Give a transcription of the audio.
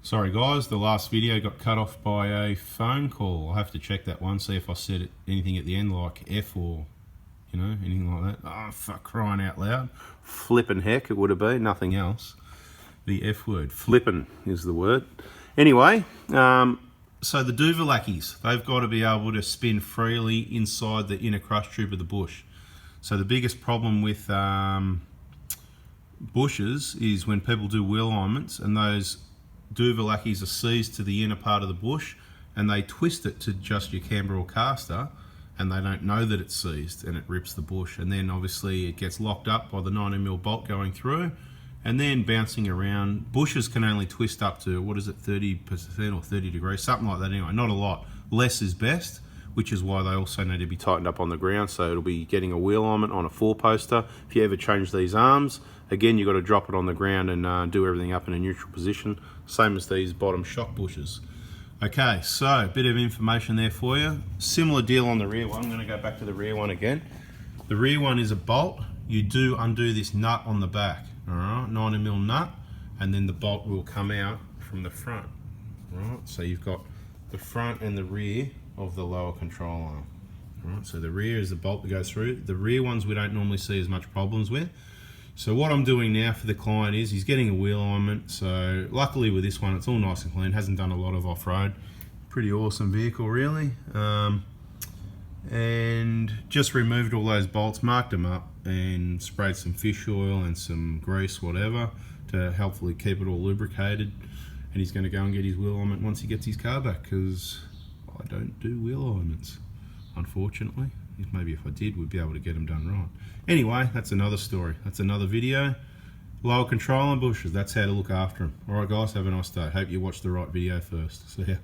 Sorry guys, the last video got cut off by a phone call. I'll have to check that one, see if I said anything at the end like F or, you know, anything like that. Oh, fuck, crying out loud. Flippin' heck it would have been, nothing else. The F word, flippin' is the word. Anyway, so the Duvalakis, they've got to be able to spin freely inside the inner crush tube of the bush. So the biggest problem with bushes is when people do wheel alignments and those Duvalakis are seized to the inner part of the bush and they twist it to just your camber or caster and they don't know that it's seized and it rips the bush, and then obviously it gets locked up by the 90mm bolt going through and then bouncing around. Bushes can only twist up to, what is it, 30% or 30 degrees, something like that anyway, not a lot. Less is best, which is why they also need to be tightened up on the ground, so it'll be getting a wheel alignment on a 4-poster. If you ever change these arms, again, you've got to drop it on the ground and do everything up in a neutral position, same as these bottom shock bushes. Okay, so a bit of information there for you. Similar deal on the rear one. I'm going to go back to the rear one again. The rear one is a bolt. You do undo this nut on the back, all right, 90mm nut, and then the bolt will come out from the front, all right? So you've got the front and the rear of the lower control arm. All right, so the rear is the bolt that goes through. The rear ones we don't normally see as much problems with. So what I'm doing now for the client is he's getting a wheel alignment. So luckily with this one, it's all nice and clean, hasn't done a lot of off-road. Pretty awesome vehicle really. And just removed all those bolts, marked them up and sprayed some fish oil and some grease, whatever, to helpfully keep it all lubricated. And he's going to go and get his wheel alignment once he gets his car back, because I don't do wheel alignments, unfortunately. Maybe if I did, we'd be able to get them done right. Anyway, that's another story. That's another video. Lower control on bushes, that's how to look after them. Alright guys, have a nice day. Hope you watched the right video first. See ya.